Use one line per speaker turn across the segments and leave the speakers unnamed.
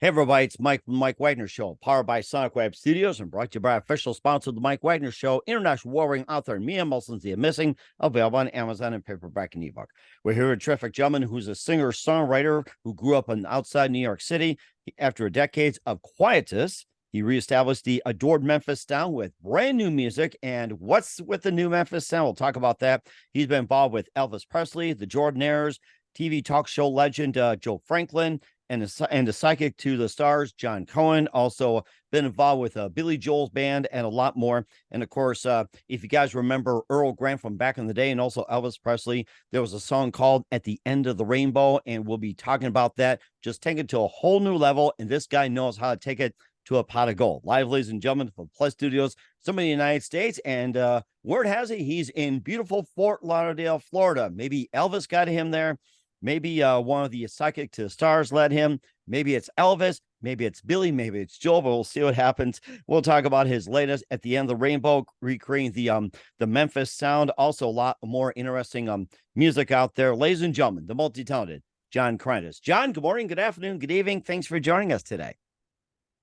Hey, everybody, it's Mike from the Mike Wagner Show, powered by Sonic Web Studios and brought to you by official sponsor of the Mike Wagner Show, international warring author Mia Mulson's The Missing, available on Amazon and paperback and ebook. We're here with a terrific gentleman who's a singer-songwriter who grew up outside New York City. After decades of quietus, he reestablished the adored Memphis sound with brand new music. And what's with the new Memphis sound? We'll talk about that. He's been involved with Elvis Presley, the Jordanaires, TV talk show legend Joe Franklin, and the psychic to the stars, John Cohen. Also been involved with Billy Joel's band and a lot more. And of course, if you guys remember Earl Grant from back in the day and also Elvis Presley, there was a song called At the End of the Rainbow, and we'll be talking about that. Just take it to a whole new level, and this guy knows how to take it to a pot of gold. Live, ladies and gentlemen, from Plus Studios, some of the United States, and word has it, he's in beautiful Fort Lauderdale, Florida. Maybe Elvis got him there. Maybe one of the psychic to the stars led him. Maybe it's Elvis. Maybe it's Billy. Maybe it's Joel. But we'll see what happens. We'll talk about his latest At the End of the Rainbow, recreating the Memphis sound. Also, a lot more interesting music out there. Ladies and gentlemen, the multi-talented John Krondes. John, good morning, good afternoon, good evening. Thanks for joining us today.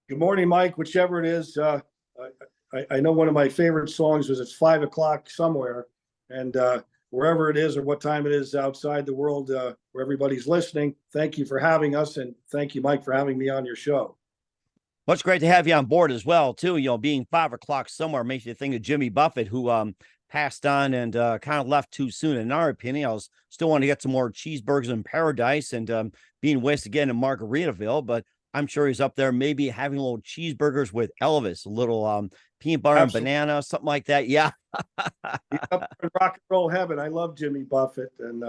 Good morning, Mike. Whichever it is, I know one of my favorite songs was "It's 5 o'clock somewhere," and wherever it is or what time it is outside the world where everybody's listening, thank you for having us, and thank you, Mike, for having me on your show.
Well, it's great to have you on board as well, too. You know, being 5 o'clock somewhere makes you think of Jimmy Buffett, who passed on and kind of left too soon. In our opinion, I was still want to get some more cheeseburgers in paradise and being wasted again in Margaritaville, but I'm sure he's up there maybe having little cheeseburgers with Elvis, a little peanut butter and banana, something like that. Yeah.
He's up in rock and roll heaven. I love Jimmy Buffett. And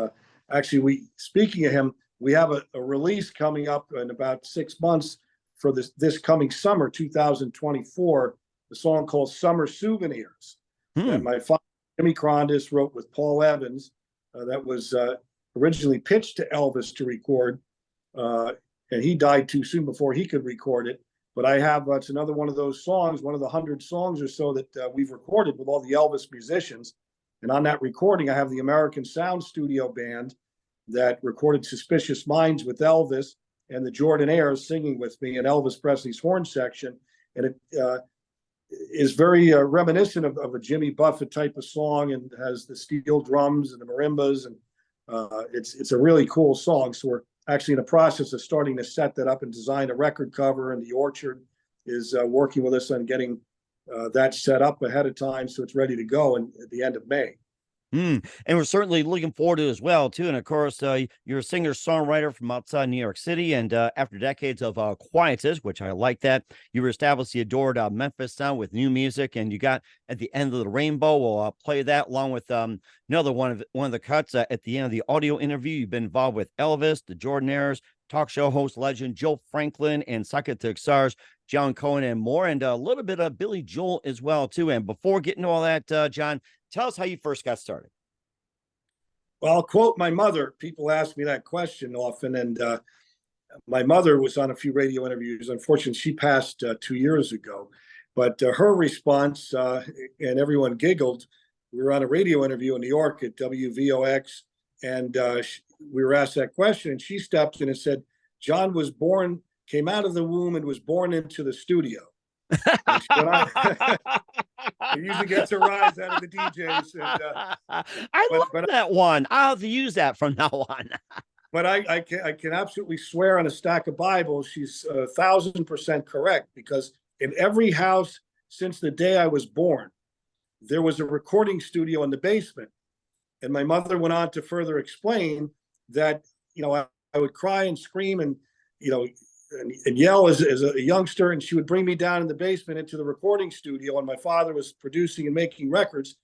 actually, speaking of him, we have a release coming up in about 6 months for this coming summer, 2024, a song called Summer Souvenirs. And my father, Jimmy Krondes, wrote with Paul Evans. That was originally pitched to Elvis to record. And he died too soon before he could record it. But I have, it's another one of those songs, one of the 100 songs or so that we've recorded with all the Elvis musicians. And on that recording, I have the American Sound Studio Band that recorded Suspicious Minds with Elvis and the Jordanaires singing with me in Elvis Presley's horn section. And it is very reminiscent of a Jimmy Buffett type of song, and has the steel drums and the marimbas. And it's a really cool song. So we're actually in the process of starting to set that up and design a record cover, and the Orchard is working with us on getting that set up ahead of time so it's ready to go at the end of May.
And we're certainly looking forward to it as well, too. And of course, you're a singer-songwriter from outside New York City, and after decades of quietus, which I like that, you established the adored Memphis sound with new music, and you got At the End of the Rainbow. We'll play that along with another one of the cuts at the end of the audio interview. You've been involved with Elvis, the Jordanaires, talk show host legend Joe Franklin, and psychic stars John Cohen, and more, and a little bit of Billy Joel as well, too. And before getting to all that, John, tell us how you first got started.
Well, I'll quote my mother. People ask me that question often, and my mother was on a few radio interviews. Unfortunately, she passed 2 years ago. But her response, and everyone giggled. We were on a radio interview in New York at WVOX, and we were asked that question, and she stepped in and said, "John came out of the womb and was born into the studio." It usually gets a rise out of the DJs. And,
I love that one. I'll have to use that from now on.
But I can absolutely swear on a stack of Bibles she's 1,000% correct, because in every house since the day I was born, there was a recording studio in the basement. And my mother went on to further explain that, I would cry and scream and, and yell as a youngster, and she would bring me down in the basement into the recording studio, and my father was producing and making records,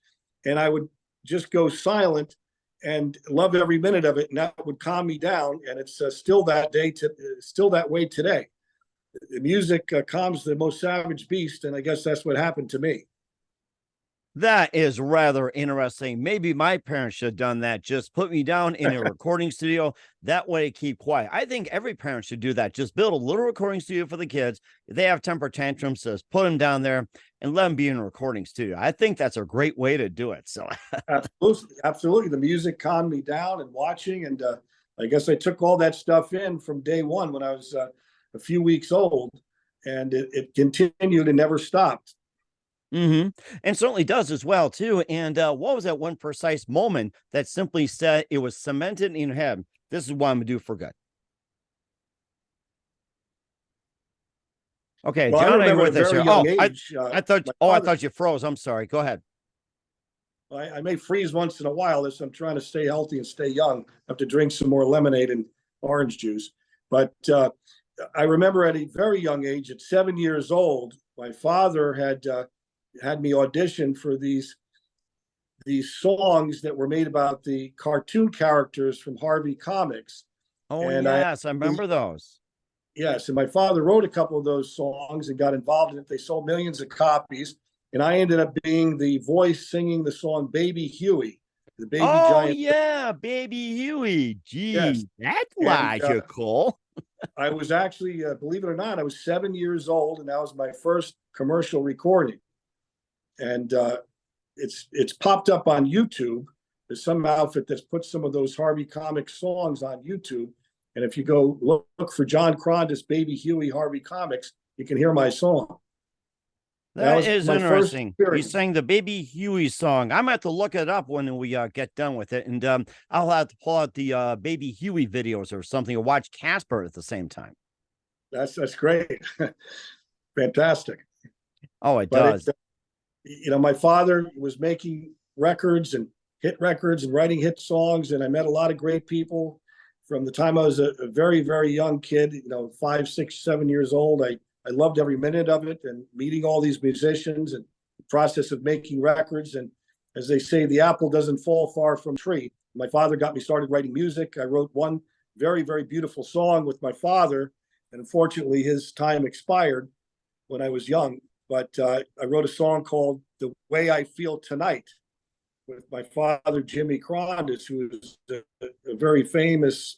and I would just go silent and love every minute of it, and that would calm me down. And it's still that way today. The music calms the most savage beast, and I guess that's what happened to me.
That is rather interesting. Maybe my parents should have done that. Just put me down in a recording studio. That way, keep quiet. I think every parent should do that. Just build a little recording studio for the kids. If they have temper tantrums, just put them down there and let them be in a recording studio. I think that's a great way to do it. So
absolutely. The music calmed me down and watching. And I guess I took all that stuff in from day one when I was a few weeks old, and it continued and never stopped.
And certainly does as well too. And what was that one precise moment that simply said it was cemented in your head? This is what I'm gonna do for good. Okay,
Well, I
John, are you
remember at a
with us
very
here?
young age,
I thought.
my
Oh, I
father,
thought you froze. I'm sorry. Go ahead.
I may freeze once in a while as I'm trying to stay healthy and stay young. I have to drink some more lemonade and orange juice. But I remember at a very young age, at 7 years old, my father had me audition for these songs that were made about the cartoon characters from Harvey Comics.
Oh
And
yes, I remember those.
yes, and my father wrote a couple of those songs and got involved in it. They sold millions of copies. And I ended up being the voice singing the song Baby Huey, the baby
Oh
giant.
yeah, baby Huey.
Yes.
Gee, that's
And
logical.
I was actually, believe it or not, I was 7 years old, and that was my first commercial recording. And it's popped up on YouTube. There's some outfit that's put some of those Harvey Comic songs on YouTube. And if you go look for John Krondes, Baby Huey, Harvey Comics, you can hear my song.
That is
my first
interesting. You
experience.
sang the Baby Huey song. I'm gonna have to look it up when we get done with it, and I'll have to pull out the Baby Huey videos or something, or watch Casper at the same time.
That's great. Fantastic.
Oh, it
But
does.
my father was making records and hit records and writing hit songs, and I met a lot of great people from the time I was a very, very young kid, 5, 6, 7 years old. I loved every minute of it, and meeting all these musicians and the process of making records. And as they say, the apple doesn't fall far from the tree. My father got me started writing music. I wrote one very, very beautiful song with my father, and unfortunately his time expired when I was young. But I wrote a song called The Way I Feel Tonight with my father, Jimmy Krondes, who is a very famous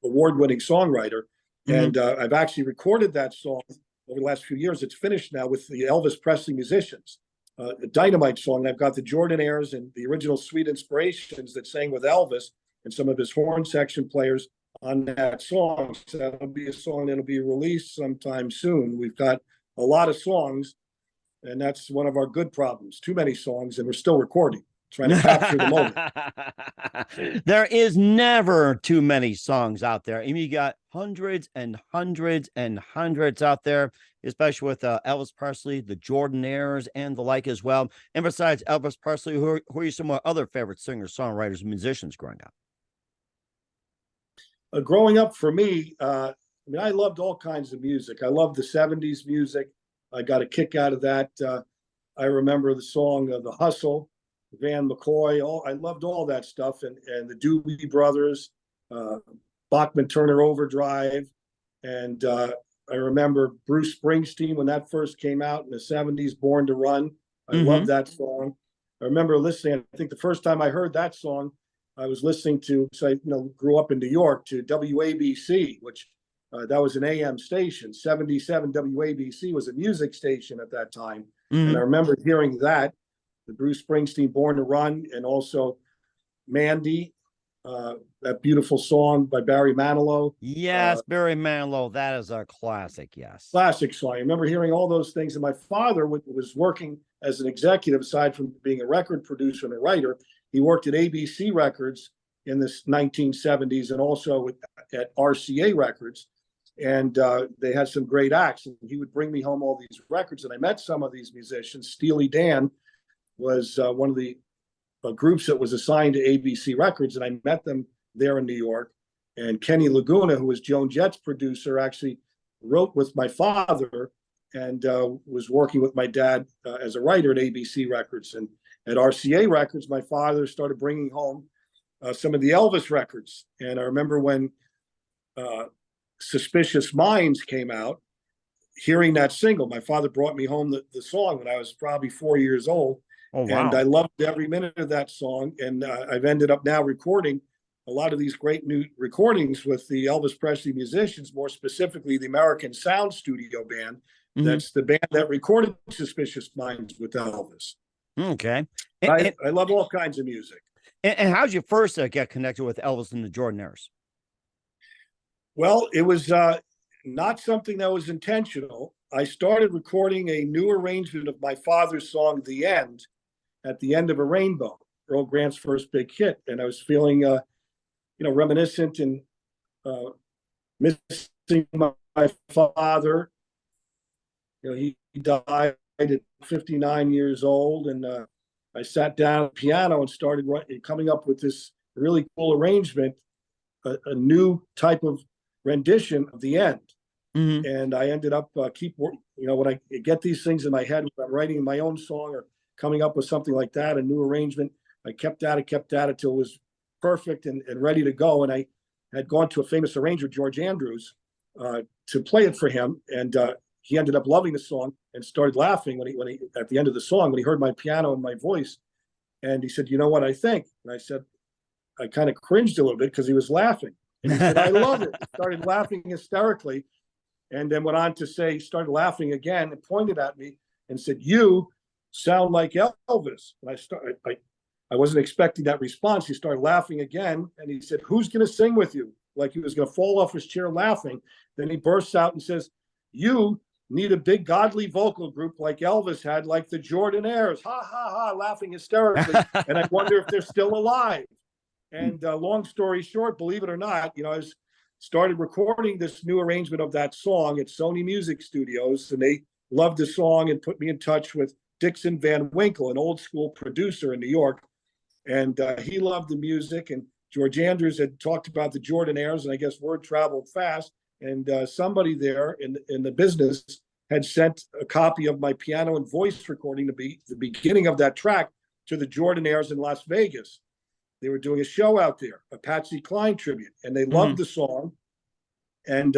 award-winning songwriter. And I've actually recorded that song over the last few years. It's finished now with the Elvis Presley musicians. A Dynamite song. And I've got the Jordanaires and the original Sweet Inspirations that sang with Elvis and some of his horn section players on that song. So that'll be a song that'll be released sometime soon. We've got a lot of songs, and that's one of our good problems. Too many songs, and we're still recording, trying to capture the moment.
There is never too many songs out there. I mean, you got hundreds and hundreds and hundreds out there, especially with Elvis Presley, the Jordanaires, and the like as well. And besides Elvis Presley, who are some of other favorite singers, songwriters, musicians growing up?
Growing up for me, I loved all kinds of music. I loved the 70s music. I got a kick out of that. I remember the song The Hustle, Van McCoy. I loved all that stuff. And the Doobie Brothers, Bachman Turner Overdrive. And I remember Bruce Springsteen when that first came out in the 70s, Born to Run. I loved that song. I remember listening, I think the first time I heard that song, I was listening to, so I grew up in New York, to WABC, which that was an AM station. 77 WABC was a music station at that time. And I remember hearing that, the Bruce Springsteen Born to Run, and also Mandy, that beautiful song by Barry Manilow.
Yes, Barry Manilow. That is a classic. Yes.
Classic song. I remember hearing all those things. And my father was working as an executive, aside from being a record producer and a writer. He worked at ABC Records in the 1970s and also at RCA Records. And they had some great acts. And he would bring me home all these records. And I met some of these musicians. Steely Dan was one of the groups that was assigned to ABC Records. And I met them there in New York. And Kenny Laguna, who was Joan Jett's producer, actually wrote with my father and was working with my dad as a writer at ABC Records. And at RCA Records, my father started bringing home some of the Elvis records. And I remember when Suspicious Minds came out, hearing that single, my father brought me home the song when I was probably 4 years old.
Oh, wow.
And I loved every minute of that song. And I've ended up now recording a lot of these great new recordings with the Elvis Presley musicians, more specifically the American Sound Studio Band. That's the band that recorded Suspicious Minds with Elvis.
Okay.
I love all kinds of music.
And how did you first get connected with Elvis and the Jordanaires?
Well, it was not something that was intentional. I started recording a new arrangement of my father's song, The End, at the end of a rainbow, Earl Grant's first big hit. And I was feeling, reminiscent and missing my father. He died at 59 years old. And I sat down at the piano and started coming up with this really cool arrangement, a new type of rendition of The End.
Mhm.
And I ended up when I get these things in my head, when I'm writing my own song or coming up with something like that, a new arrangement, I kept at it till it was perfect and ready to go. And I had gone to a famous arranger, George Andrews, to play it for him. And he ended up loving the song and started laughing when he at the end of the song, when he heard my piano and my voice. And he said, "You know what I think?" And I said, I kind of cringed a little bit because he was laughing. And he said, "I love it." He started laughing hysterically. And then went on to say, he started laughing again and pointed at me and said, "You sound like Elvis." And I wasn't expecting that response. He started laughing again. And he said, "Who's going to sing with you?" Like he was going to fall off his chair laughing. Then he bursts out and says, "You need a big godly vocal group like Elvis had, like the Jordanaires." Ha, ha, ha, laughing hysterically. And I wonder if they're still alive. And long story short, believe it or not, I started recording this new arrangement of that song at Sony Music Studios, and they loved the song and put me in touch with Dixon Van Winkle, an old school producer in New York. And he loved the music, and George Andrews had talked about the Jordanaires, and I guess word traveled fast. And somebody there in the business had sent a copy of my piano and voice recording to be the beginning of that track to the Jordanaires in Las Vegas. They were doing a show out there, a Patsy Cline tribute, and they loved the song and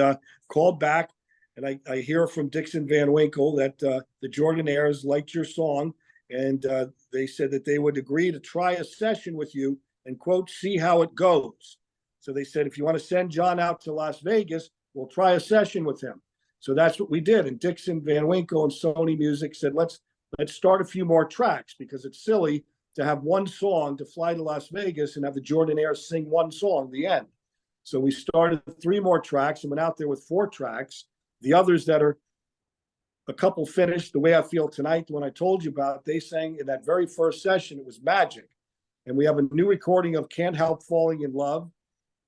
called back. And I hear from Dixon Van Winkle that the Jordanaires liked your song, and they said that they would agree to try a session with you and, quote, "see how it goes." So they said, "If you want to send John out to Las Vegas, we'll try a session with him." So that's what we did. And Dixon Van Winkle and Sony Music said, let's start a few more tracks, because it's silly to have one song to fly to Las Vegas and have the Jordanaires sing one song, The End. So we started 3 more tracks and went out there with 4 tracks. The others that are a couple finished, The Way I Feel Tonight, the one I told you about, they sang in that very first session. It was magic. And we have a new recording of Can't Help Falling in Love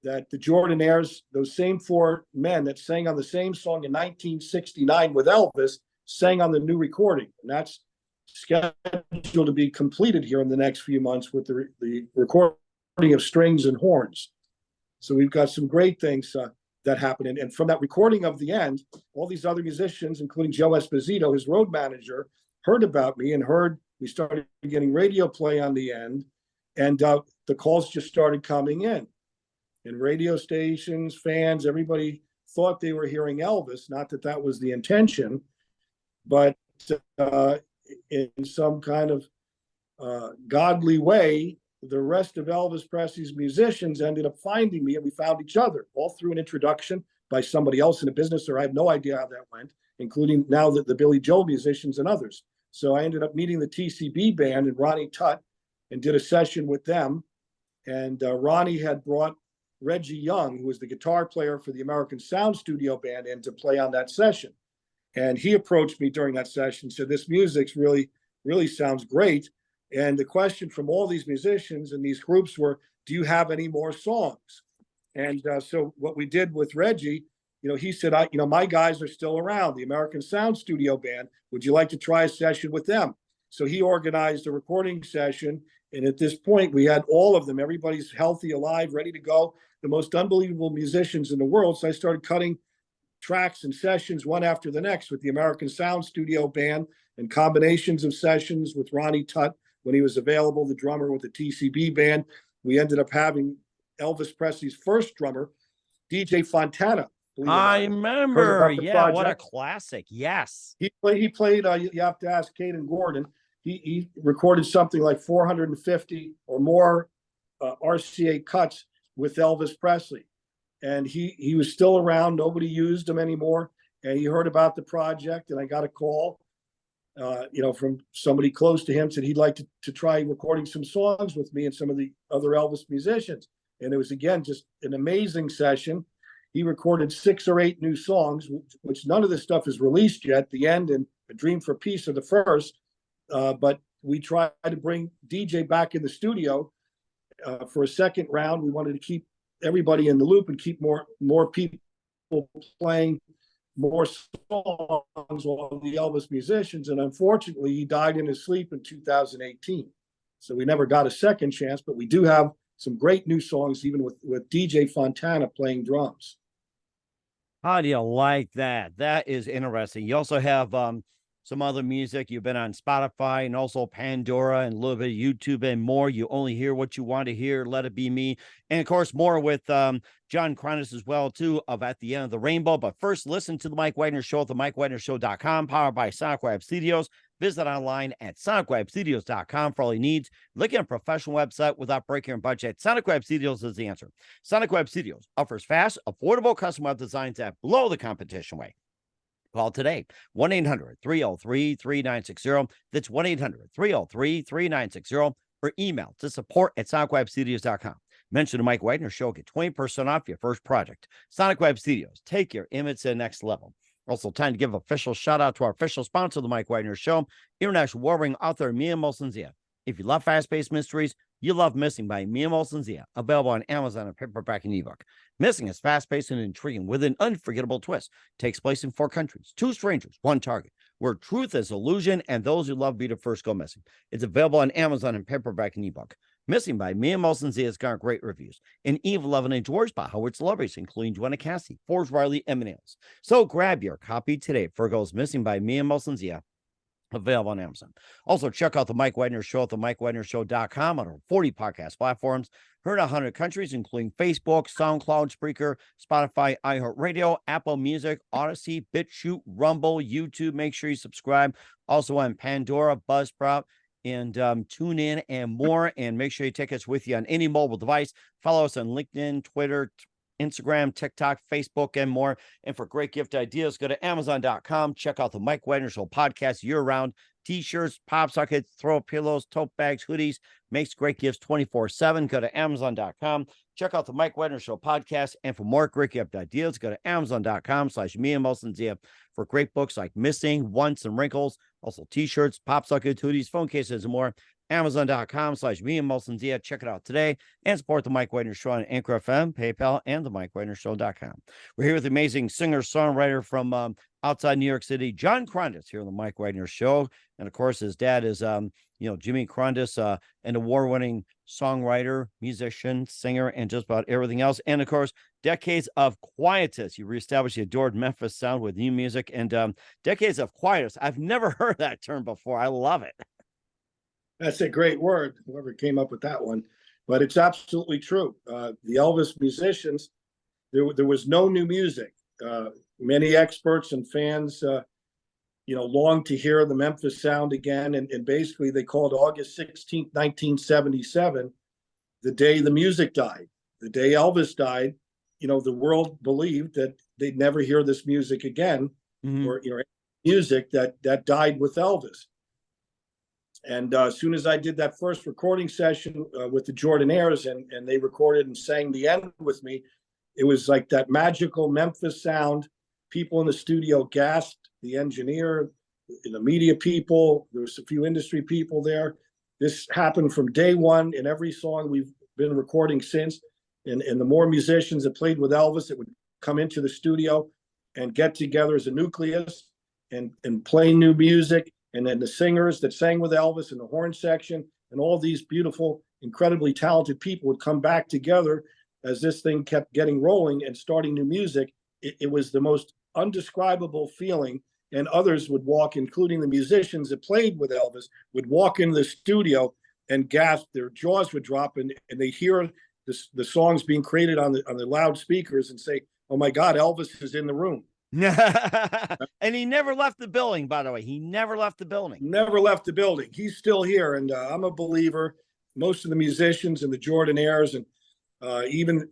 that the Jordanaires, those same 4 men that sang on the same song in 1969 with Elvis, sang on the new recording. And that's scheduled to be completed here in the next few months with the recording of strings and horns. So we've got some great things that happen. And from that recording of The End, all these other musicians, including Joe Esposito, his road manager, heard about me and heard we started getting radio play on The End. And the calls just started coming in. And radio stations, fans, everybody thought they were hearing Elvis. Not that that was the intention, but in some kind of godly way, the rest of Elvis Presley's musicians ended up finding me, and we found each other, all through an introduction by somebody else in the business, or I have no idea how that went, including now the Billy Joel musicians and others. So I ended up meeting the TCB band and Ronnie Tutt and did a session with them. And Ronnie had brought Reggie Young, who was the guitar player for the American Sound Studio band, in to play on that session. And he approached me during that session and said, "This music's really, really sounds great." And the question from all these musicians and these groups were, "Do you have any more songs?" And so what we did with Reggie, he said, my guys are still around, the American Sound Studio band. Would you like to try a session with them? So he organized a recording session. And at this point, we had all of them. Everybody's healthy, alive, ready to go. The most unbelievable musicians in the world. So I started cutting tracks and sessions one after the next with the American Sound Studio band, and combinations of sessions with Ronnie Tutt when he was available, the drummer with the TCB band. We ended up having Elvis Presley's first drummer, DJ Fontana.
I remember. Yeah, what a classic. Yes.
He played, you have to ask Caden Gordon. He recorded something like 450 or more RCA cuts with Elvis Presley. And he was still around. Nobody used him anymore. And he heard about the project, and I got a call, from somebody close to him, said he'd like to try recording some songs with me and some of the other Elvis musicians. And it was, again, just an amazing session. he recorded 6 or 8 new songs, which none of this stuff is released yet. The End and A Dream for Peace are the first. But we tried to bring DJ back in the studio for a second round. We wanted to keep everybody in the loop and keep more people playing more songs on the Elvis musicians. And unfortunately, he died in his sleep in 2018. So we never got a second chance, but we do have some great new songs, even with DJ Fontana playing drums.
How do you like that? That is interesting. You also have some other music. You've been on Spotify and also Pandora and a little bit of YouTube and more. You only hear what you want to hear. Let It Be Me. And of course, more with John Krondes as well, too, of At the End of the Rainbow. But first, listen to the Mike Wagner Show at the MikeWagnerShow.com, powered by Sonic Web Studios. Visit online at sonicwebstudios.com for all your needs. Look at a professional website without breaking your budget. Sonic Web Studios is the answer. Sonic Web Studios offers fast, affordable custom web designs that blow the competition away. Call today, 1-800-303-3960. That's 1-800-303-3960. Or email to support@sonicwebstudios.com. Mention the Mike Wagner Show. Get 20% off your first project. Sonic Web Studios. Take your image to the next level. Also, time to give official shout out to our official sponsor of the Mike Wagner Show, international warring author Mia Molson-Zia. If you love fast-paced mysteries, you love Missing by Mia Molson-Zia, available on Amazon and paperback and ebook. Missing is fast-paced and intriguing with an unforgettable twist. Takes place in 4 countries, 2 strangers, 1 target, where truth is illusion and those who love be the first go missing. It's available on Amazon and paperback and ebook. Missing by Mia Molson-Zia has got great reviews. And Eve 11 enjoys by Howard celebrities, including Joanna Cassie, Forbes Riley, and Nails. So grab your copy today for Goes Missing by Mia Molson-Zia, available on Amazon. Also, check out the Mike Wagner Show at the MikeWagnerShow.com on over 40 podcast platforms. Heard in 100 countries, including Facebook, SoundCloud, Spreaker, Spotify, iHeartRadio, Apple Music, Odyssey, BitChute, Rumble, YouTube. Make sure you subscribe. Also on Pandora, Buzzsprout, and tune in and more. And make sure you take us with you on any mobile device. Follow us on LinkedIn, Twitter, Instagram, TikTok, Facebook, and more. And for great gift ideas, go to Amazon.com. Check out the Mike Wagner Show podcast year-round. T-shirts, pop sockets, throw pillows, tote bags, hoodies. Makes great gifts 24/7. Go to Amazon.com. Check out the Mike Wagner Show podcast. And for more great gift ideas, go to Amazon.com/Mia Molson-Zia for great books like Missing, Once, and Wrinkles. Also T-shirts, pop sockets, hoodies, phone cases, and more. Amazon.com/Mia Molson-Zia. Check it out today and support the Mike Wagner Show on Anchor FM, PayPal, and the MikeWagnerShow.com. We're here with the amazing singer-songwriter from outside New York City, John Krondes, here on the Mike Wagner Show. And of course, his dad is, Jimmy Krondes, an award-winning songwriter, musician, singer, and just about everything else. And of course, decades of quietus. You reestablished the adored Memphis sound with new music and decades of quietus. I've never heard that term before. I love it.
That's a great word, whoever came up with that one. But it's absolutely true. The Elvis musicians, there was no new music. Many experts and fans, longed to hear the Memphis sound again. And basically, they called August 16th, 1977, the day the music died. The day Elvis died, the world believed that they'd never hear this music again, or music that died with Elvis. And as soon as I did that first recording session with the Jordanaires and they recorded and sang The End with me, it was like that magical Memphis sound. People in the studio gasped, the engineer, the media people, there was a few industry people there. This happened from day one in every song we've been recording since. And the more musicians that played with Elvis that would come into the studio and get together as a nucleus and play new music. And then the singers that sang with Elvis in the horn section and all these beautiful, incredibly talented people would come back together as this thing kept getting rolling and starting new music. It was the most undescribable feeling. And others would walk, including the musicians that played with Elvis, would walk into the studio and gasp. Their jaws would drop and they hear the songs being created on the loudspeakers and say, "Oh my God, Elvis is in the room."
And he never left the building, by the way. He never left the building.
Never left the building. He's still here. And I'm a believer. Most of the musicians and the Jordanaires and even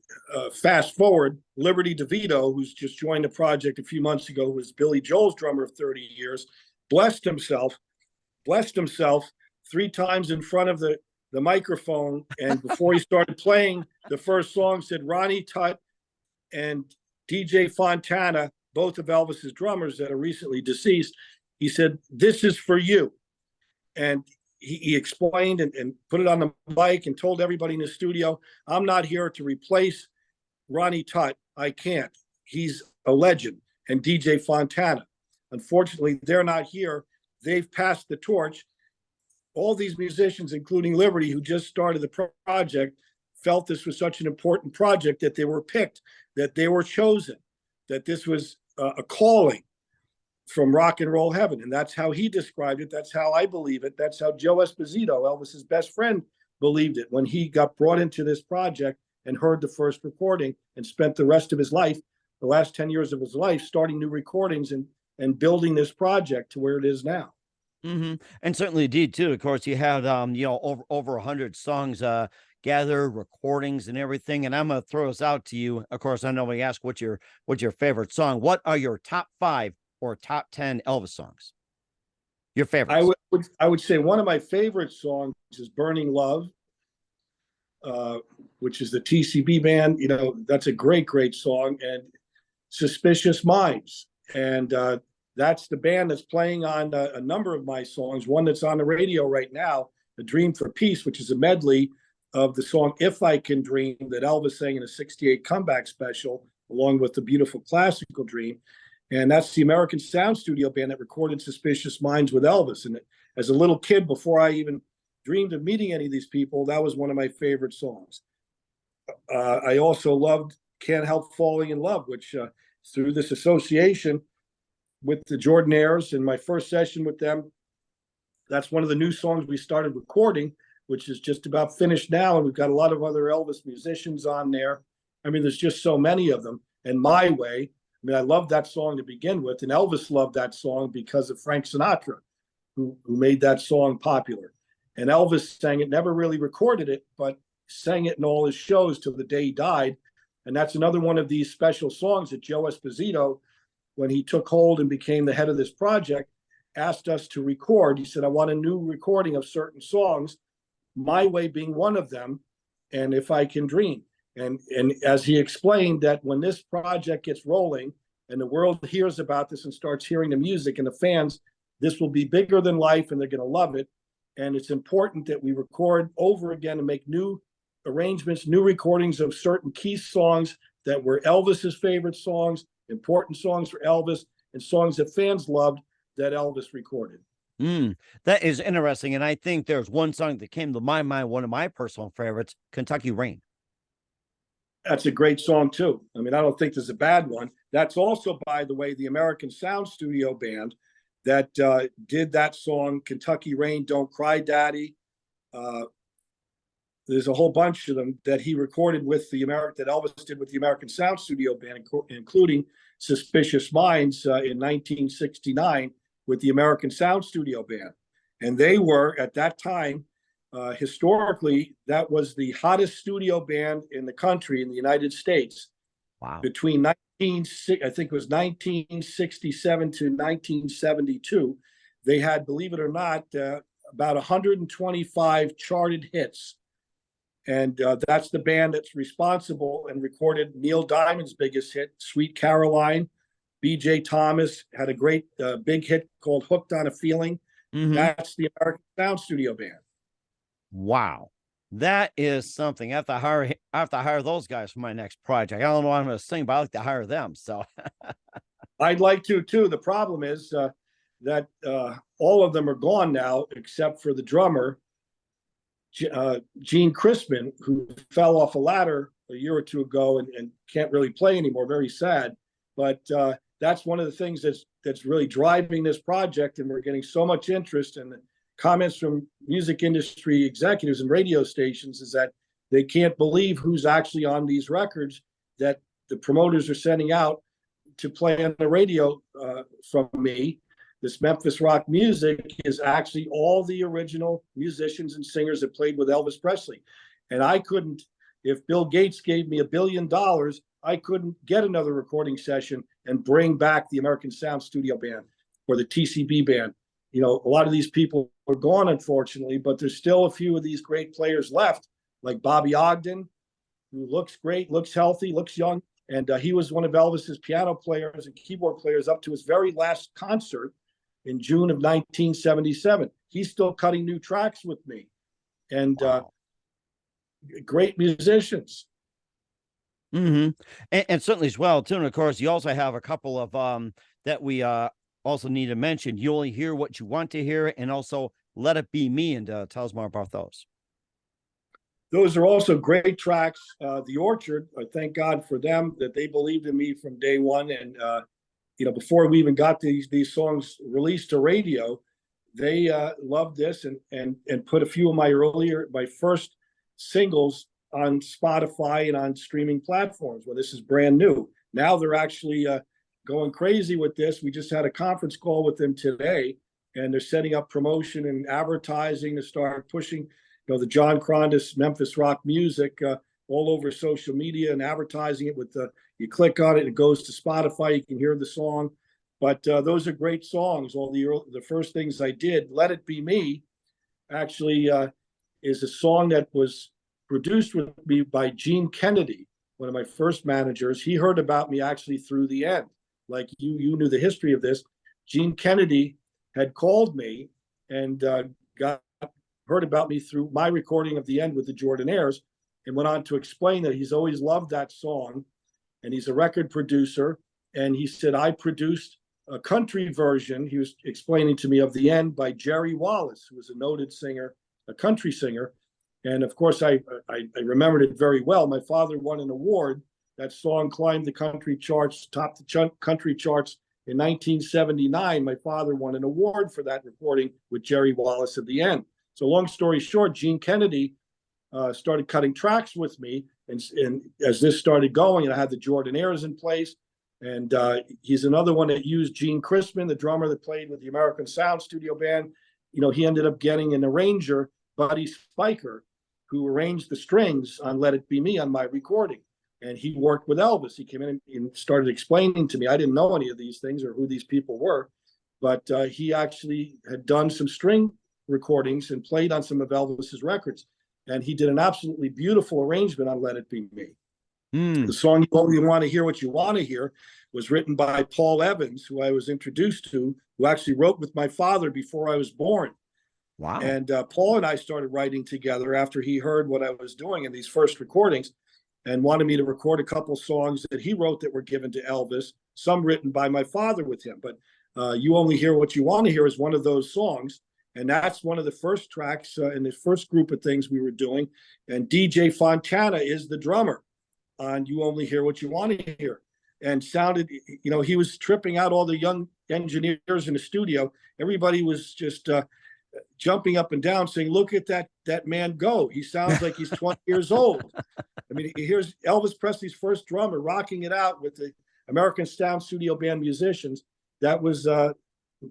fast forward, Liberty DeVito, who's just joined the project a few months ago, who was Billy Joel's drummer of 30 years, blessed himself 3 times in front of the microphone. And before he started playing the first song, said, "Ronnie Tutt and DJ Fontana, both of Elvis's drummers that are recently deceased, he said, "This is for you." And he explained and put it on the mic and told everybody in the studio, "I'm not here to replace Ronnie Tutt. I can't. He's a legend." And DJ Fontana. Unfortunately, they're not here. They've passed the torch. All these musicians, including Liberty, who just started the project, felt this was such an important project that they were picked, that they were chosen, that this was a calling from rock and roll heaven. And that's how he described it. That's how I believe it. That's how Joe Esposito, Elvis's best friend, believed it when he got brought into this project and heard the first recording and spent the rest of his life, the last 10 years of his life, starting new recordings and building this project to where it is now.
Mm-hmm. And certainly did too. Of course, you had over 100 songs gathered, recordings, and everything. And I'm gonna throw this out to you. Of course, I know we ask what's your favorite song. What are your top 5 or top 10 Elvis songs? Your favorites?
I would say one of my favorite songs is "Burning Love," which is the TCB band. You know, that's a great song. And "Suspicious Minds," and that's the band that's playing on a number of my songs. One that's on the radio right now, "A Dream for Peace," which is a medley of the song "If I Can Dream" that Elvis sang in a '68 comeback special, along with the beautiful classical "Dream." And that's the American Sound Studio band that recorded "Suspicious Minds" with Elvis. And as a little kid, before I even dreamed of meeting any of these people, that was one of my favorite songs. I also loved "Can't Help Falling in Love," which through this association with the Jordanaires and my first session with them, that's one of the new songs we started recording, which is just about finished now. And we've got a lot of other Elvis musicians on there. I mean, there's just so many of them. And "My Way," I mean, I loved that song to begin with. And Elvis loved that song because of Frank Sinatra, who made that song popular. And Elvis sang it, never really recorded it, but sang it in all his shows till the day he died. And that's another one of these special songs that Joe Esposito, when he took hold and became the head of this project, asked us to record. He said, "I want a new recording of certain songs, My Way being one of them, and If I Can Dream." And as he explained, that when this project gets rolling and the world hears about this and starts hearing the music and the fans, this will be bigger than life and they're going to love it. And it's important that we record over again and make new arrangements, new recordings of certain key songs that were Elvis's favorite songs, important songs for Elvis, and songs that fans loved that Elvis recorded.
That is interesting. And I think there's one song that came to my mind, one of my personal favorites, "Kentucky Rain."
That's a great song too. I mean, I don't think there's a bad one. That's also, by the way, the American Sound Studio band that did that song, "Kentucky Rain," "Don't Cry Daddy." There's a whole bunch of them that he recorded with that Elvis did with the American Sound Studio band, including "Suspicious Minds" in 1969 with the American Sound Studio band. And they were, at that time, historically, that was the hottest studio band in the country, in the United States.
Wow.
Between I think it was 1967 to 1972, they had, believe it or not, about 125 charted hits. And that's the band that's responsible and recorded Neil Diamond's biggest hit, "Sweet Caroline." B.J. Thomas had a great big hit called "Hooked on a Feeling."
Mm-hmm.
That's the American Sound Studio band.
Wow. That is something. I have to hire those guys for my next project. I don't know what I'm going to sing, but I like to hire them. So
I'd like to too. The problem is that all of them are gone now, except for the drummer, Gene Crispin, who fell off a ladder a year or two ago and can't really play anymore. Very sad. But that's one of the things that's really driving this project, and we're getting so much interest. And the comments from music industry executives and radio stations is that they can't believe who's actually on these records that the promoters are sending out to play on the radio from me. This Memphis rock music is actually all the original musicians and singers that played with Elvis Presley. And I couldn't, if Bill Gates gave me $1 billion, I couldn't get another recording session and bring back the American Sound Studio band or the TCB band. You know, a lot of these people are gone, unfortunately, but there's still a few of these great players left, like Bobby Ogden, who looks great, looks healthy, looks young, And he was one of Elvis's piano players and keyboard players up to his very last concert in June of 1977. He's still cutting new tracks with me, and
Wow.
great musicians.
And certainly as well, too. And of course, you also have a couple of that we also need to mention. You only hear what you want to hear, and also Let It Be Me. And tell us more about those.
Those are also great tracks. The Orchard, I thank God for them that they believed in me from day one. And before we even got these songs released to radio, they loved this and put a few of my first singles on Spotify and on streaming platforms. Well, this is brand new. Now they're actually going crazy with this. We just had a conference call with them today, and they're setting up promotion and advertising to start pushing, the John Krondes Memphis rock music all over social media and advertising it with you click on it, it goes to Spotify, you can hear the song. But those are great songs. All the first things I did, Let It Be Me, actually is a song that was produced with me by Gene Kennedy, one of my first managers. He heard about me actually through The End. Like you knew the history of this. Gene Kennedy had called me and heard about me through my recording of The End with the Jordanaires, and went on to explain that he's always loved that song, and he's a record producer. And he said, I produced a country version, he was explaining to me, of The End by Jerry Wallace, who was a noted singer, a country singer. And of course, I remembered it very well. My father won an award. That song climbed the country charts, topped the country charts in 1979. My father won an award for that recording with Jerry Wallace at The End. So long story short, Gene Kennedy started cutting tracks with me. And as this started going, and I had the Jordanaires in place. And he's another one that used Gene Chrisman, the drummer that played with the American Sound Studio Band. He ended up getting an arranger, Buddy Spiker, who arranged the strings on Let It Be Me on my recording. And he worked with Elvis. He came in and started explaining to me. I didn't know any of these things or who these people were, but he actually had done some string recordings and played on some of Elvis's records. And he did an absolutely beautiful arrangement on Let It Be Me. The song You Only Want to Hear What You Want to Hear was written by Paul Evans, who I was introduced to, who actually wrote with my father before I was born.
Wow.
And Paul and I started writing together after he heard what I was doing in these first recordings, and wanted me to record a couple songs that he wrote that were given to Elvis, some written by my father with him. But You Only Hear What You Want to Hear is one of those songs. And that's one of the first tracks in the first group of things we were doing. And DJ Fontana is the drummer on You Only Hear What You Want to Hear. And sounded, he was tripping out all the young engineers in the studio. Everybody was just jumping up and down saying, look at that man go. He sounds like he's 20 years old. I mean, here's Elvis Presley's first drummer rocking it out with the American Sound Studio Band musicians. That was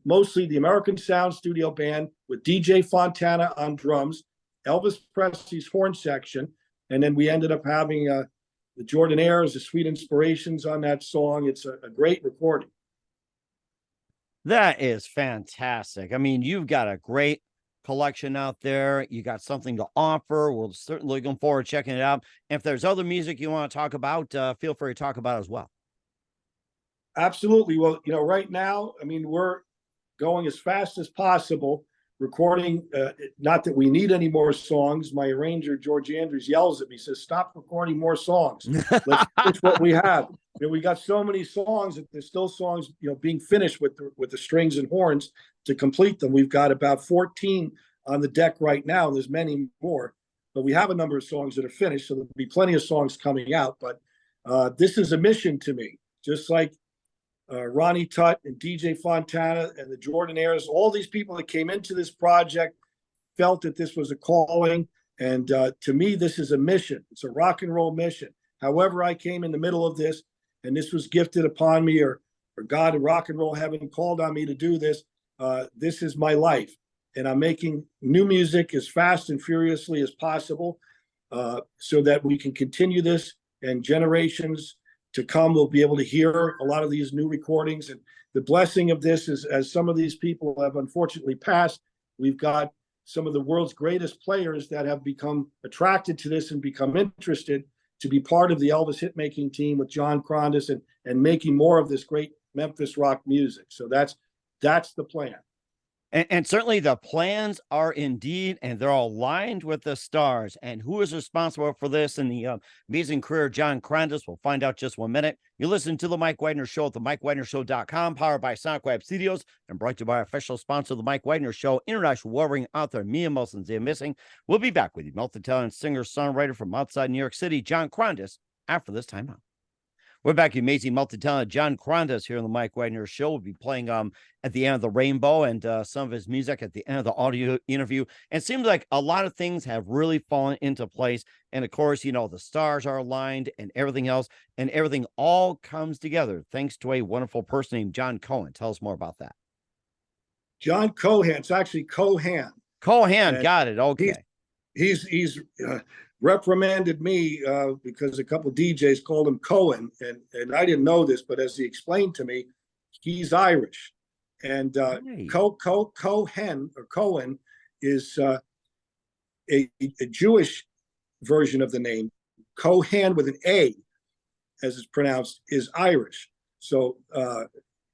mostly the American Sound Studio Band with DJ Fontana on drums, Elvis Presley's horn section, and then we ended up having the Jordanaires, the Sweet Inspirations on that song. It's a great recording.
That is fantastic. I mean, you've got a great collection out there. You got something to offer. We're certainly looking forward to checking it out. And if there's other music you want to talk about, feel free to talk about it as well.
Absolutely. Well, right now, I mean, we're going as fast as possible, recording. Not that we need any more songs. My arranger, George Andrews, yells at me, says, stop recording more songs. Let's finish what we have. We got so many songs that there's still songs, being finished with the strings and horns to complete them. We've got about 14 on the deck right now. There's many more, but we have a number of songs that are finished. So there'll be plenty of songs coming out. But this is a mission to me, just like Ronnie Tutt and DJ Fontana and the Jordanaires. All these people that came into this project felt that this was a calling. And to me, this is a mission. It's a rock and roll mission. However, I came in the middle of this, and this was gifted upon me, or God in rock and roll heaven called on me to do this. This is my life. And I'm making new music as fast and furiously as possible so that we can continue this, and generations to come will be able to hear a lot of these new recordings. And the blessing of this is, as some of these people have unfortunately passed, we've got some of the world's greatest players that have become attracted to this and become interested. to be part of the Elvis hit-making team with John Krondes and making more of this great Memphis rock music. So that's the plan.
And certainly the plans are indeed, and they're all aligned with the stars. And who is responsible for this in the amazing career of John Krondes? We'll find out just 1 minute. You listen to The Mike Wagner Show at the MikeWagnerShow.com, powered by Sonic Web Studios, and brought to you by our official sponsor of The Mike Wagner Show, international warring author Mia Molson's They're Missing. We'll be back with you, multi-talented singer-songwriter from outside New York City, John Krondes, after this timeout. We're back, amazing multi-talented John Krondes here on the Mike Wagner Show. We'll be playing at the end of the Rainbow and some of his music at the end of the audio interview. And it seems like a lot of things have really fallen into place. And of course, you know, the stars are aligned and everything else, and everything all comes together thanks to a wonderful person named John Cohen. Tell us more about that.
John Cohen. It's actually Cohen.
Cohen, got it. Okay.
He's reprimanded me because a couple DJs called him Cohen, and I didn't know this, but as he explained to me, he's Irish, and
Right.
Cohen or Cohen is a Jewish version of the name. Cohen with an A, as it's pronounced, is Irish. So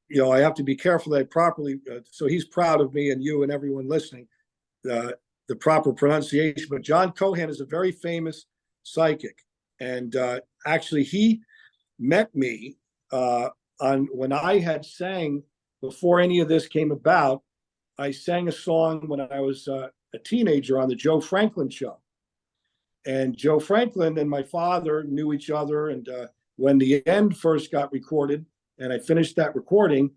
you know, I have to be careful that I properly. So he's proud of me and you and everyone listening. The proper pronunciation, but John Cohen is a very famous psychic, and actually he met me on when I had sang before any of this came about. I sang a song when I was a teenager on the Joe Franklin show, and Joe Franklin and my father knew each other, and when The End first got recorded and I finished that recording,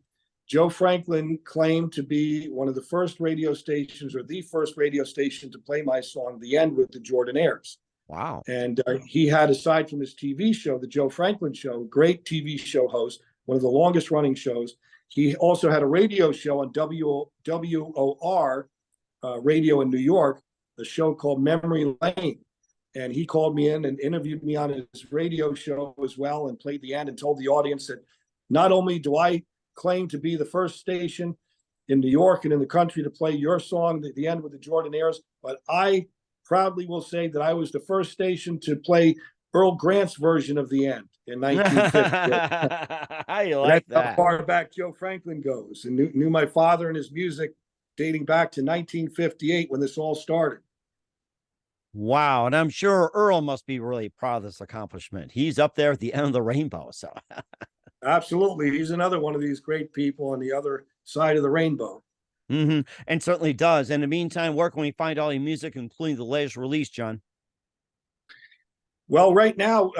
Joe Franklin claimed to be one of the first radio stations, or the first radio station, to play my song, The End, with the Jordanaires.
Wow.
And he had, aside from his TV show, the Joe Franklin Show, great TV show host, one of the longest running shows. He also had a radio show on WOR radio in New York, a show called Memory Lane. And he called me in and interviewed me on his radio show as well, and played The End, and told the audience that not only do I claim to be the first station in New York and in the country to play your song, The End, with the Jordanaires, but I proudly will say that I was the first station to play Earl Grant's version of The End in 1950.
I like
That's
that.
how far back Joe Franklin goes, and knew my father and his music dating back to 1958 when this all started.
Wow. And I'm sure Earl must be really proud of this accomplishment. He's up there at the end of the rainbow. So
Absolutely. He's another one of these great people on the other side of the rainbow.
and certainly does. In the meantime, where can we find all your music, including the latest release, John?
Well, right now,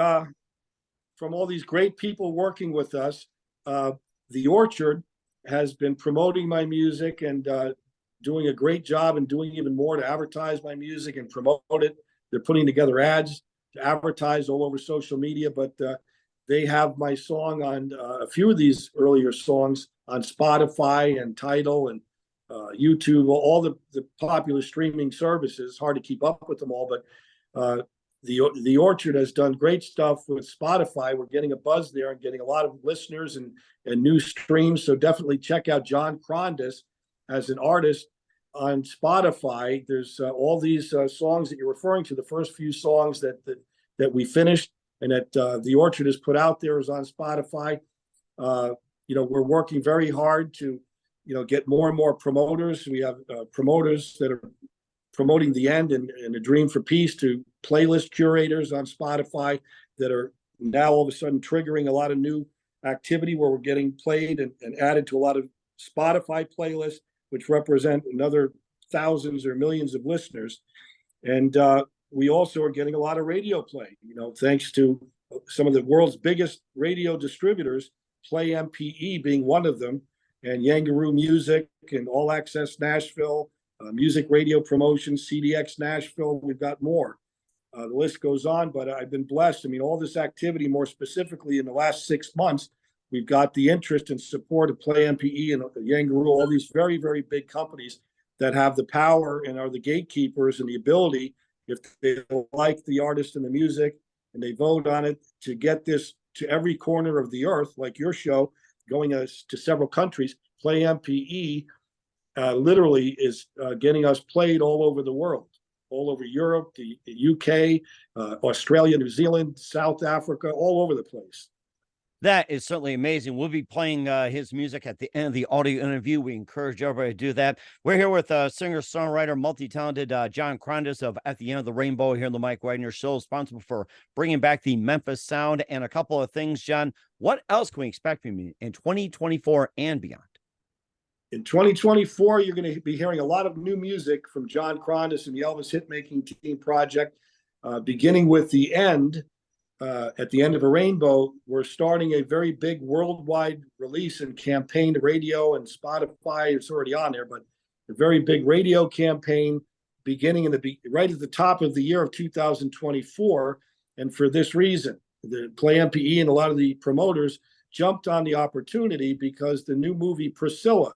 from all these great people working with us, The Orchard has been promoting my music and doing a great job, and doing even more to advertise my music and promote it. They're putting together ads to advertise all over social media, but they have my song on a few of these earlier songs on Spotify and Tidal and YouTube, all the popular streaming services. Hard to keep up with them all, but the Orchard has done great stuff with Spotify. We're getting a buzz there and getting a lot of listeners and new streams. So definitely check out John Krondes as an artist on Spotify. There's all these songs that you're referring to. The first few songs that we finished and that the Orchard has put out there is on Spotify. You know, we're working very hard to, you know, get more and more promoters. We have promoters that are promoting The End and A Dream for Peace, to playlist curators on Spotify that are now all of a sudden triggering a lot of new activity where we're getting played and added to a lot of Spotify playlists, which represent another thousands or millions of listeners. And we also are getting a lot of radio play, you know, thanks to some of the world's biggest radio distributors, Play MPE being one of them, and Yangaroo Music and All Access Nashville, Music Radio Promotions, CDX Nashville. We've got more. The list goes on, but I've been blessed. I mean, all this activity, more specifically in the last 6 months, we've got the interest and support of Play MPE and Yangaroo, all these very, very big companies that have the power and are the gatekeepers and the ability, if they like the artist and the music and they vote on it, to get this to every corner of the earth, like your show, going to several countries. Play MPE literally is getting us played all over the world. all over Europe, the UK, Australia, New Zealand, South Africa, all over the place.
That is certainly amazing. We'll be playing his music at the end of the audio interview. We encourage everybody to do that. We're here with singer-songwriter, multi-talented John Krondes of At the End of the Rainbow here on the Mike Wagner Show, responsible for bringing back the Memphis sound and a couple of things. John, what else can we expect from you in 2024 and beyond?
In 2024, you're going to be hearing a lot of new music from John Krondes and the Elvis Hitmaking Team Project, beginning with The End. At the End of a Rainbow, we're starting a very big worldwide release and campaign to radio and Spotify. It's already on there, but a very big radio campaign beginning right at the top of the year of 2024. And for this reason, the Play MPE and a lot of the promoters jumped on the opportunity because the new movie Priscilla,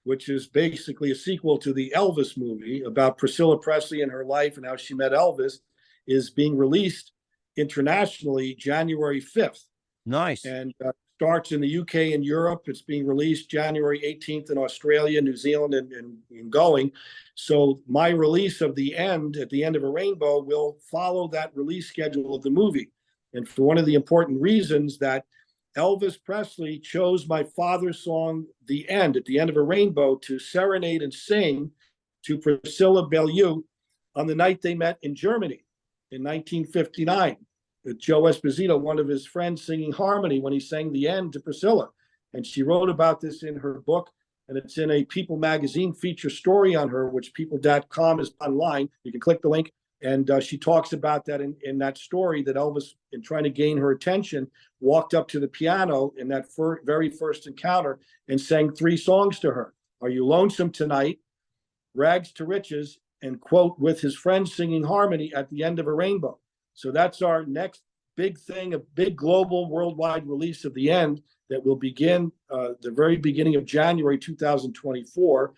which is basically a sequel to the Elvis movie about Priscilla Presley and her life and how she met Elvis, is being released internationally January 5th.
Nice.
And starts in the UK and Europe. It's being released January 18th in Australia, New Zealand, and going. So my release of The End, At the End of a Rainbow, will follow that release schedule of the movie. And for one of the important reasons that Elvis Presley chose my father's song, The End, At the End of a Rainbow, to serenade and sing to Priscilla Beaulieu on the night they met in Germany in 1959, with Joe Esposito, one of his friends, singing harmony when he sang The End to Priscilla. And she wrote about this in her book, and it's in a People magazine feature story on her, which people.com is online. You can click the link. And she talks about that in that story, that Elvis, in trying to gain her attention, walked up to the piano in that very first encounter and sang 3 songs to her. Are You Lonesome Tonight, Rags to Riches, and, quote, with his friends singing harmony at the End of a Rainbow. So that's our next big thing, a big global worldwide release of The End that will begin the very beginning of January 2024.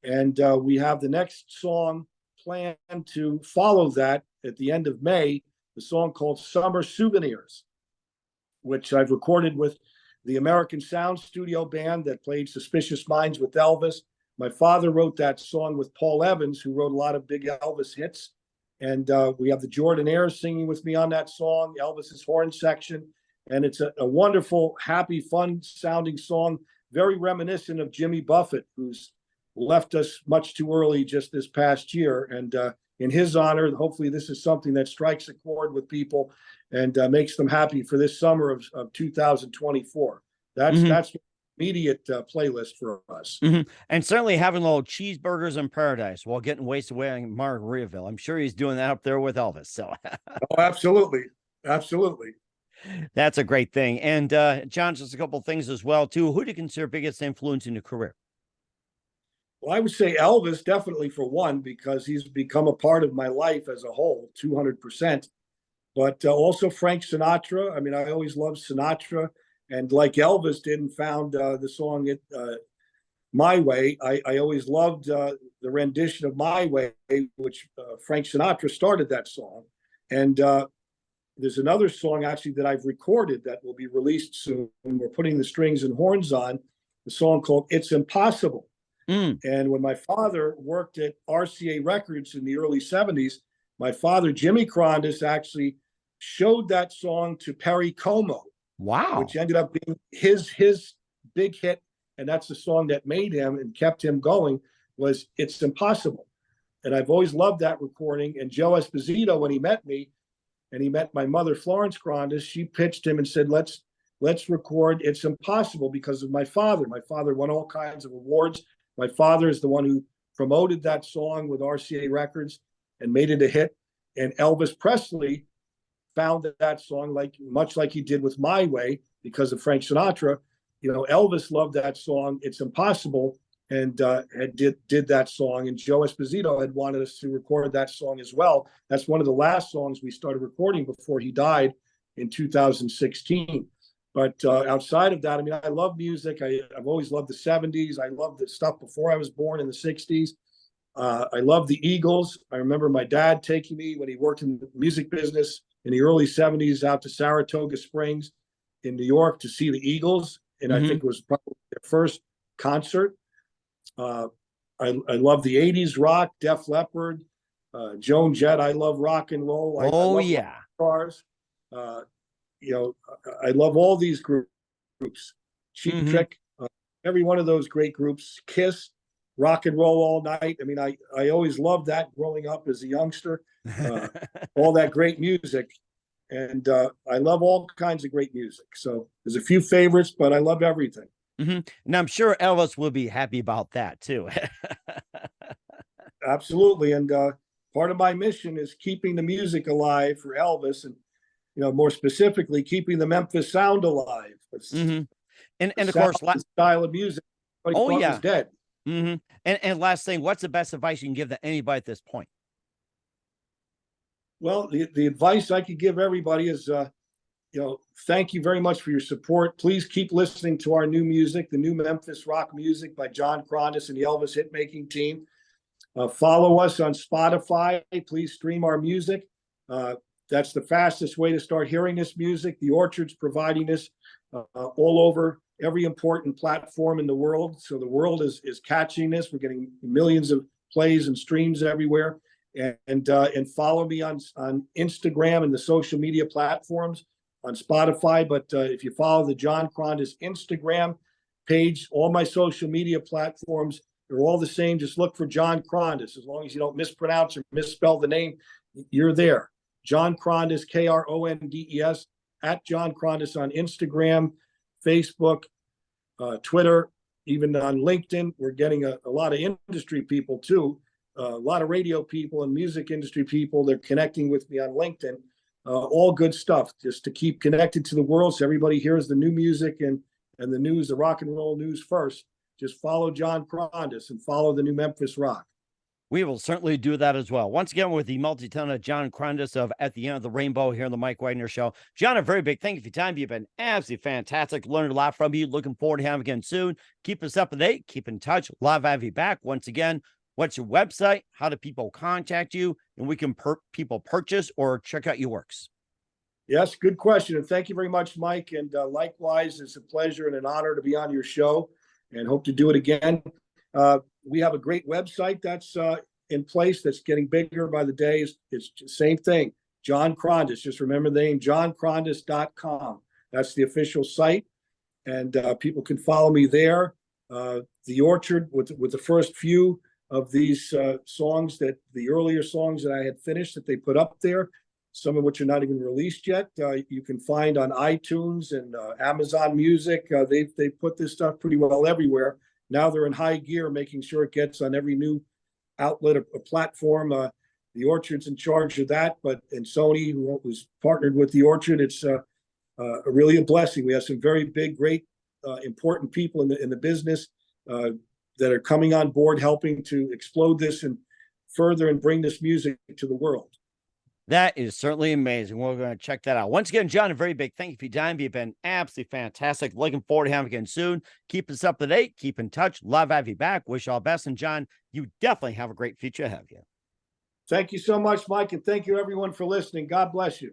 And we have the next song planned to follow that at the end of May, the song called Summer Souvenirs, which I've recorded with the American Sound Studio band that played Suspicious Minds with Elvis. My father wrote that song with Paul Evans, who wrote a lot of big Elvis hits. And we have the Jordanaires singing with me on that song, Elvis's horn section. And it's a wonderful, happy, fun sounding song, very reminiscent of Jimmy Buffett, who's left us much too early just this past year. And in his honor, hopefully this is something that strikes a chord with people and makes them happy for this summer of 2024. That's immediate playlist for us.
And certainly having little cheeseburgers in paradise while getting wasted away in Margaritaville. I'm sure he's doing that up there with Elvis. So
oh, absolutely. Absolutely.
That's a great thing. And John, just a couple of things as well, too. Who do you consider biggest influence in your career?
Well, I would say Elvis, definitely, for one, because he's become a part of my life as a whole, 200%. But also Frank Sinatra. I mean, I always loved Sinatra. And like Elvis did and found the song My Way, I always loved the rendition of My Way, which Frank Sinatra started that song. And there's another song actually that I've recorded that will be released soon. We're putting the strings and horns on, the song called It's Impossible. And when my father worked at RCA Records in the early 70s, my father, Jimmy Krondes, actually showed that song to Perry Como.
Wow.
Which ended up being his big hit. And that's the song that made him and kept him going, was It's Impossible. And I've always loved that recording. And Joe Esposito, when he met me, and he met my mother, Florence Krondes, she pitched him and said, let's record It's Impossible because of my father. My father won all kinds of awards. My father is the one who promoted that song with RCA Records and made it a hit. And Elvis Presley found that song much like he did with My Way because of Frank Sinatra. You know, Elvis loved that song, It's Impossible, and did that song. And Joe Esposito had wanted us to record that song as well. That's one of the last songs we started recording before he died in 2016. But outside of that, I mean, I love music. I've always loved the 70s. I love the stuff before I was born in the 60s. I love the Eagles. I remember my dad taking me when he worked in the music business in the early 70s out to Saratoga Springs in New York to see the Eagles. And I think it was probably their first concert. I love the 80s rock, Def Leppard, Joan Jett, I love rock and roll. I
Oh
love
yeah.
cars. Uh, I love all these groups. Cheap
Hmm.
Trick, every one of those great groups. Kiss, Rock and Roll All Night. I mean, I always loved that growing up as a youngster. Uh, all that great music, and I love all kinds of great music. So there's a few favorites, but I love everything.
And I'm sure Elvis will be happy about that too.
Absolutely, and part of my mission is keeping the music alive for Elvis, and more specifically, keeping the Memphis sound alive.
Hmm. And
The
of
sound,
course,
the style of music, everybody
oh
thought was
yeah.
dead.
And last thing, what's the best advice you can give to anybody at this point?
Well, the advice I could give everybody is, thank you very much for your support. Please keep listening to our new music, the new Memphis rock music by John Krondes and the Elvis Hitmaking team. Follow us on Spotify. Please stream our music. That's the fastest way to start hearing this music. The Orchard's providing this all over every important platform in the world. So the world is catching this. We're getting millions of plays and streams everywhere. And follow me on Instagram and the social media platforms, on Spotify. But if you follow the John Krondes Instagram page, all my social media platforms, they're all the same. Just look for John Krondes. As long as you don't mispronounce or misspell the name, you're there. John Krondes, Krondes, at John Krondes on Instagram, Facebook, Twitter, even on LinkedIn. We're getting a lot of industry people too. A lot of radio people and music industry people. They're connecting with me on LinkedIn. All good stuff, just to keep connected to the world, so everybody hears the new music and the news, the rock and roll news first. Just follow John Krondes and follow the new Memphis Rock.
We will certainly do that as well. Once again, with the multi-talented John Krondes of At the End of the Rainbow here on the Mike Wagner Show. John, a very big thank you for your time. You've been absolutely fantastic. Learned a lot from you. Looking forward to having you again soon. Keep us up to date. Keep in touch. Love to have you back. Once again, what's your website? How do people contact you? And we can people purchase or check out your works.
Yes, good question. And thank you very much, Mike. And likewise, it's a pleasure and an honor to be on your show, and hope to do it again. We have a great website that's in place that's getting bigger by the day. It's the same thing. John Krondes. Just remember the name, johnkrondes.com. That's the official site. And people can follow me there. The Orchard, with the first few of these songs, that the earlier songs that I had finished that they put up there, some of which are not even released yet, you can find on iTunes and Amazon Music. They put this stuff pretty well everywhere. Now they're in high gear, making sure it gets on every new outlet or platform. The Orchard's in charge of that, and Sony, who's partnered with the Orchard, it's really a blessing. We have some very big, great, important people in the business that are coming on board, helping to explode this and further and bring this music to the world.
That is certainly amazing. We're going to check that out. Once again, John, a very big thank you for your time. You've been absolutely fantastic. Looking forward to having you again soon. Keep us up to date. Keep in touch. Love to have you back. Wish you all best. And John, you definitely have a great future ahead of you.
Thank you so much, Mike. And thank you, everyone, for listening. God bless you.